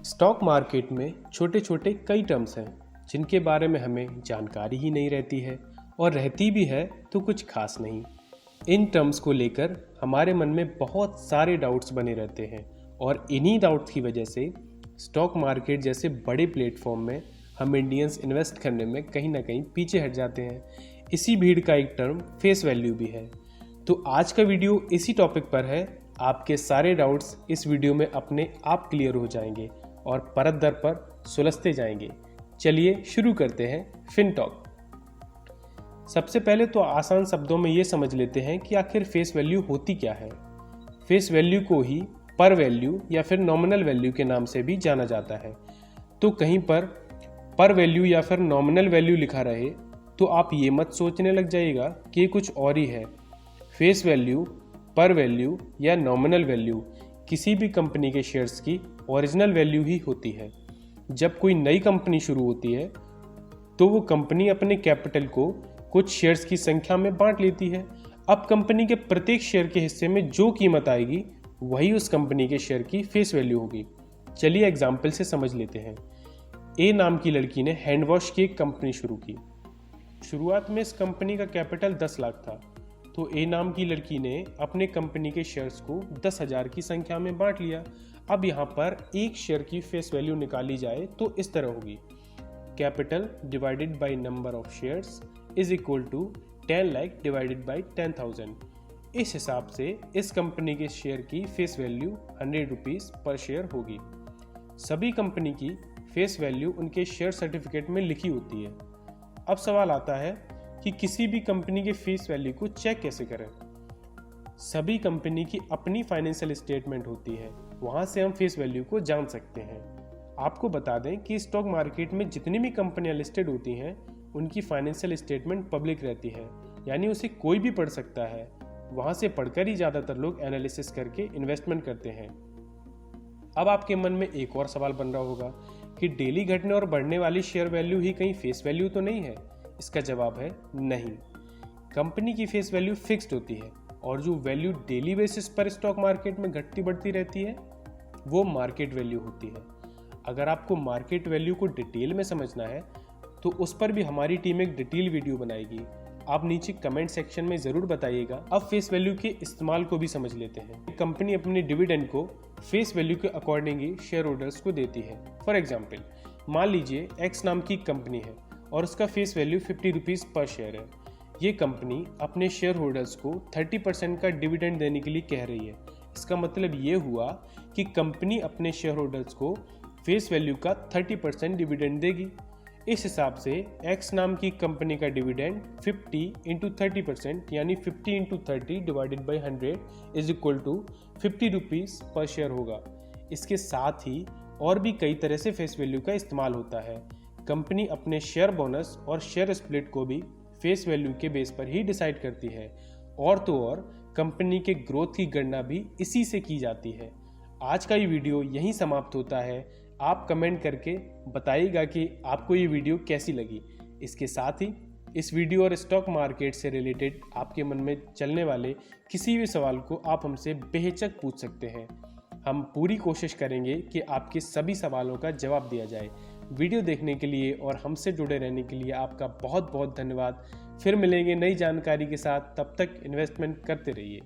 Stock market में छोटे छोटे कई टर्म्स हैं जिनके बारे में हमें जानकारी ही नहीं रहती है और रहती भी है तो कुछ खास नहीं। इन टर्म्स को लेकर हमारे मन में बहुत सारे डाउट्स बने रहते हैं और इन्हीं डाउट्स की वजह से स्टॉक मार्केट जैसे बड़े प्लेटफॉर्म में हम इंडियंस इन्वेस्ट करने में कहीं ना कहीं पीछे हट जाते हैं। इसी भीड़ का एक टर्म फेस वैल्यू भी है। तो आज का वीडियो इसी टॉपिक पर है। आपके सारे डाउट्स इस वीडियो में अपने आप क्लियर हो जाएंगे और परत दर पर सुलझते जाएंगे। चलिए शुरू करते हैं फिन टॉक। सबसे पहले तो आसान शब्दों में ये समझ लेते हैं कि आखिर फेस वैल्यू होती क्या है। फेस वैल्यू को ही पर वैल्यू या फिर नॉमिनल वैल्यू के नाम से भी जाना जाता है। तो कहीं पर वैल्यू या फिर नॉमिनल वैल्यू लिखा रहे तो आप ये मत सोचने लग जाइएगा कि ये कुछ और ही है। फेस वैल्यू, पर वैल्यू या नॉमिनल वैल्यू किसी भी कंपनी के शेयर्स की ओरिजिनल वैल्यू ही होती है। जब कोई नई कंपनी शुरू होती है तो वो कंपनी अपने कैपिटल को कुछ शेयर्स की संख्या में बांट लेती है। अब कंपनी के प्रत्येक शेयर के हिस्से में जो कीमत आएगी वही उस कंपनी के शेयर की फेस वैल्यू होगी। चलिए एग्जाम्पल से समझ लेते हैं। ए नाम की लड़की ने हैंड वॉश की एक कंपनी शुरू की। शुरुआत में इस कंपनी का कैपिटल 10 लाख था। तो ए नाम की लड़की ने अपने कंपनी के शेयर्स को 10,000 की संख्या में बांट लिया। अब यहाँ पर एक शेयर की फेस वैल्यू निकाली जाए तो इस तरह होगी, capital divided by number of shares is equal to 10 lakh divided by 10,000। इस हिसाब से इस कंपनी के शेयर की face value 100 rupees per share होगी। सभी कंपनी की फेस वैल्यू उनके शेयर सर्टिफिकेट में लिखी होती है। अब सवाल आता है कि किसी भी कंपनी के फेस वैल्यू को चेक कैसे करें। सभी कंपनी की अपनी फाइनेंशियल स्टेटमेंट होती है, वहां से हम फेस वैल्यू को जान सकते हैं। आपको बता दें कि स्टॉक मार्केट में जितनी भी कंपनियां लिस्टेड होती हैं उनकी फाइनेंशियल स्टेटमेंट पब्लिक रहती है, यानी उसे कोई भी पढ़ सकता है। वहां से पढ़कर ही ज़्यादातर लोग एनालिसिस करके इन्वेस्टमेंट करते हैं। अब आपके मन में एक और सवाल बन रहा होगा कि डेली घटने और बढ़ने वाली शेयर वैल्यू ही कहीं फेस वैल्यू तो नहीं है। इसका जवाब है नहीं। कंपनी की फेस वैल्यू फिक्स्ड होती है और जो वैल्यू डेली बेसिस पर स्टॉक मार्केट में घटती बढ़ती रहती है वो मार्केट वैल्यू होती है। अगर आपको मार्केट वैल्यू को डिटेल में समझना है तो उस पर भी हमारी टीम एक डिटेल वीडियो बनाएगी। आप नीचे कमेंट सेक्शन में ज़रूर बताइएगा। अब फेस वैल्यू के इस्तेमाल को भी समझ लेते हैं। कंपनी अपने डिविडेंड को फेस वैल्यू के अकॉर्डिंग ही शेयर होल्डर्स को देती है। फॉर एग्जाम्पल, मान लीजिए एक्स नाम की कंपनी है और उसका face value 50 rupees per share है। ये कंपनी अपने शेयर होल्डर्स को 30% का डिविडेंड देने के लिए कह रही है। इसका मतलब ये हुआ कि कंपनी अपने शेयर होल्डर्स को फेस वैल्यू का 30% डिविडेंड देगी। इस हिसाब से एक्स नाम की कंपनी का डिविडेंड 50 इंटू 30% यानी 50 into 30 divided by 100 is equal to 50 rupees per share होगा। इसके साथ ही और भी कई तरह से फेस वैल्यू का इस्तेमाल होता है। कंपनी अपने शेयर बोनस और शेयर स्प्लिट को भी फेस वैल्यू के बेस पर ही डिसाइड करती है। और तो और कंपनी के ग्रोथ की गणना भी इसी से की जाती है। आज का ये वीडियो यहीं समाप्त होता है। आप कमेंट करके बताइएगा कि आपको ये वीडियो कैसी लगी। इसके साथ ही इस वीडियो और स्टॉक मार्केट से रिलेटेड आपके मन में चलने वाले किसी भी सवाल को आप हमसे बेहिचक पूछ सकते हैं। हम पूरी कोशिश करेंगे कि आपके सभी सवालों का जवाब दिया जाए। वीडियो देखने के लिए और हमसे जुड़े रहने के लिए आपका बहुत बहुत धन्यवाद। फिर मिलेंगे नई जानकारी के साथ। तब तक इन्वेस्टमेंट करते रहिए।